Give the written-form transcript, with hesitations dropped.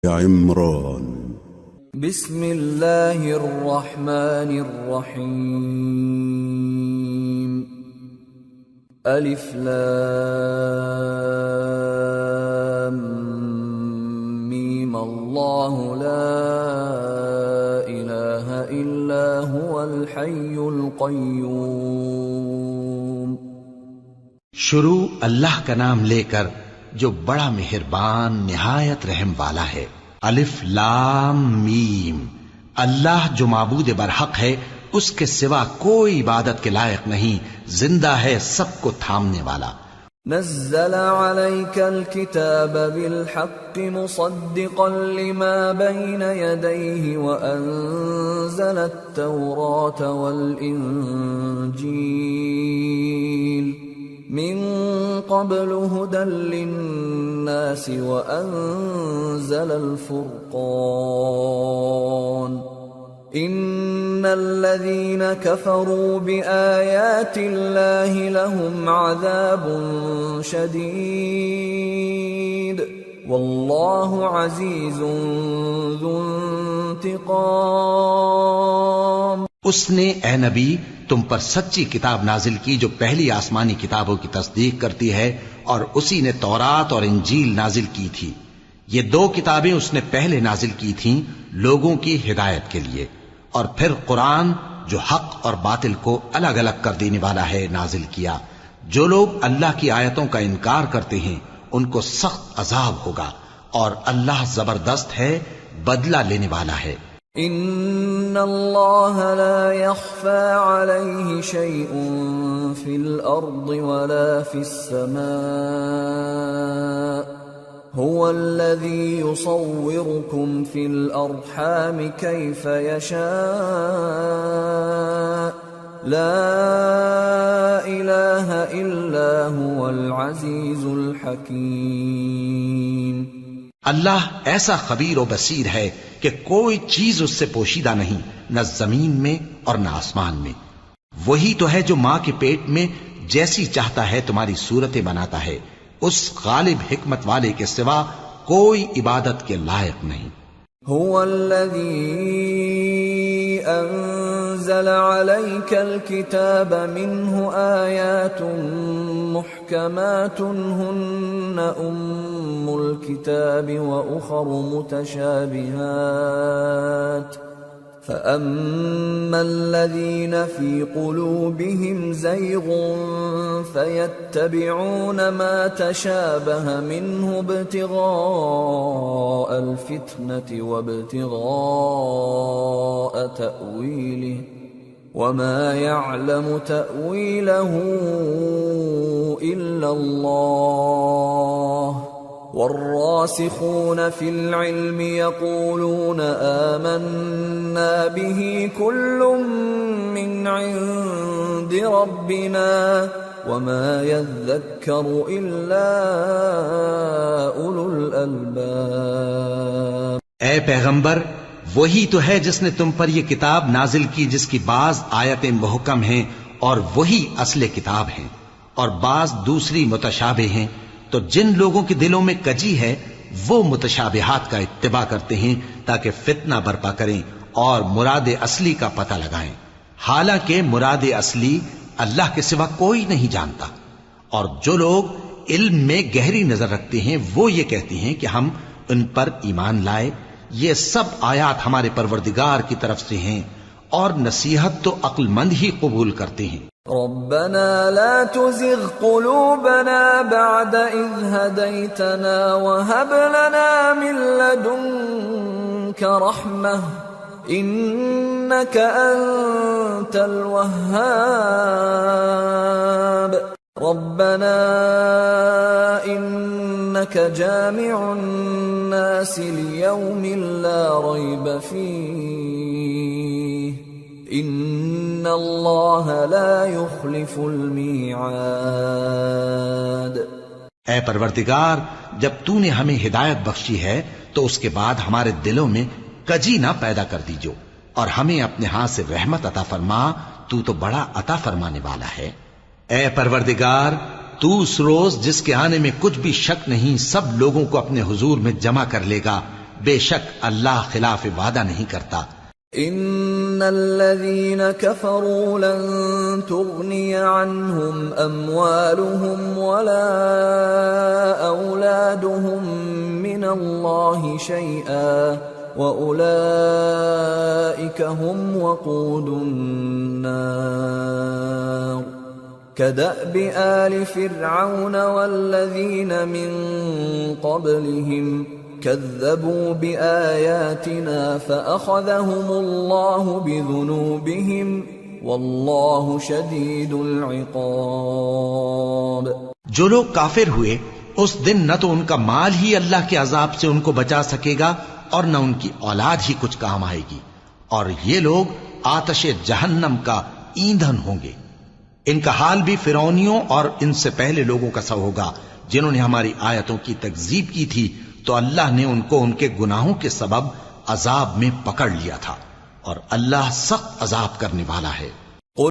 عمران. بسم اللہ الرحمن الرحیم. الف لام میم. اللہ لا الہ الا هو الحی القیوم. شروع اللہ کا نام لے کر جو بڑا مہربان نہایت رحم والا ہے. الف لام میم. اللہ جو معبود برحق ہے، اس کے سوا کوئی عبادت کے لائق نہیں، زندہ ہے، سب کو تھامنے والا. نزل عليك الكتاب بالحق مصدقا لما بين يديه وأنزل التوراة والإنجيل من قبل هدى للناس وأنزل الفرقان. إن الذين كفروا بآيات الله لهم عذاب شديد والله عزيز ذو انتقام. اس نے اے نبی تم پر سچی کتاب نازل کی جو پہلی آسمانی کتابوں کی تصدیق کرتی ہے، اور اسی نے تورات اور انجیل نازل کی تھی. یہ دو کتابیں اس نے پہلے نازل کی تھیں لوگوں کی ہدایت کے لیے، اور پھر قرآن جو حق اور باطل کو الگ الگ کر دینے والا ہے نازل کیا. جو لوگ اللہ کی آیتوں کا انکار کرتے ہیں ان کو سخت عذاب ہوگا، اور اللہ زبردست ہے، بدلہ لینے والا ہے. ان اللہ لا يخفى عليه شيء في الارض ولا في السماء هو الذي يصوركم في الارحام كيف يشاء لا اله الا هو العزيز الحكيم. اللہ ایسا خبیر و بصیر ہے کہ کوئی چیز اس سے پوشیدہ نہیں، نہ زمین میں اور نہ آسمان میں. وہی تو ہے جو ماں کے پیٹ میں جیسی چاہتا ہے تمہاری صورتیں بناتا ہے. اس غالب حکمت والے کے سوا کوئی عبادت کے لائق نہیں. هو الذي انزل عليك الكتاب منه آيات محكمات هن الكتاب وأخر متشابهات فأما الذين في قلوبهم زيغ فيتبعون ما تشابه منه ابتغاء الفتنة وابتغاء تأويله وما يعلم تأويله إلا الله والراسخون في العلم يقولون آمنا به كل من عند ربنا وما يذكر إلا أولو الألباب. اے پیغمبر، وہی تو ہے جس نے تم پر یہ کتاب نازل کی جس کی بعض آیتیں محکم ہیں اور وہی اصل کتاب ہیں، اور بعض دوسری متشابہ ہیں. تو جن لوگوں کے دلوں میں کجی ہے وہ متشابہات کا اتباع کرتے ہیں تاکہ فتنہ برپا کریں اور مراد اصلی کا پتہ لگائیں، حالانکہ مراد اصلی اللہ کے سوا کوئی نہیں جانتا. اور جو لوگ علم میں گہری نظر رکھتے ہیں وہ یہ کہتے ہیں کہ ہم ان پر ایمان لائے. یہ سب آیات ہمارے پروردگار کی طرف سے ہیں، اور نصیحت تو عقل مند ہی قبول کرتے ہیں. ربنا لا تزغ قلوبنا بعد إذ هديتنا وهب لنا من لدنك رحمة إنك أنت الوهاب. ربنا إنك جامع الناس ليوم لا ريب فيه ان اللہ لا يخلف الميعاد. اے پروردگار، جب تو نے ہمیں ہدایت بخشی ہے تو اس کے بعد ہمارے دلوں میں کجی نہ پیدا کر دیجو، اور ہمیں اپنے ہاتھ سے رحمت عطا فرما، تو بڑا عطا فرمانے والا ہے. اے پروردگار، تو اس روز جس کے آنے میں کچھ بھی شک نہیں سب لوگوں کو اپنے حضور میں جمع کر لے گا، بے شک اللہ خلاف وعدہ نہیں کرتا. ان الذين كفروا لن تغني عنهم اموالهم ولا اولادهم من الله شيئا واولئك هم وقود النار كدأب آل فرعون والذين من قبلهم كذبوا بآياتنا فأخذهم الله بذنوبهم والله شديد العقاب. جو لوگ کافر ہوئے اس دن نہ تو ان کا مال ہی اللہ کے عذاب سے ان کو بچا سکے گا اور نہ ان کی اولاد ہی کچھ کام آئے گی، اور یہ لوگ آتش جہنم کا ایندھن ہوں گے. ان کا حال بھی فرعونیوں اور ان سے پہلے لوگوں کا سا ہوگا جنہوں نے ہماری آیتوں کی تکذیب کی تھی، تو اللہ نے ان کو ان کے گناہوں کے سبب عذاب میں پکڑ لیا تھا، اور اللہ سخت عذاب کرنے والا ہے.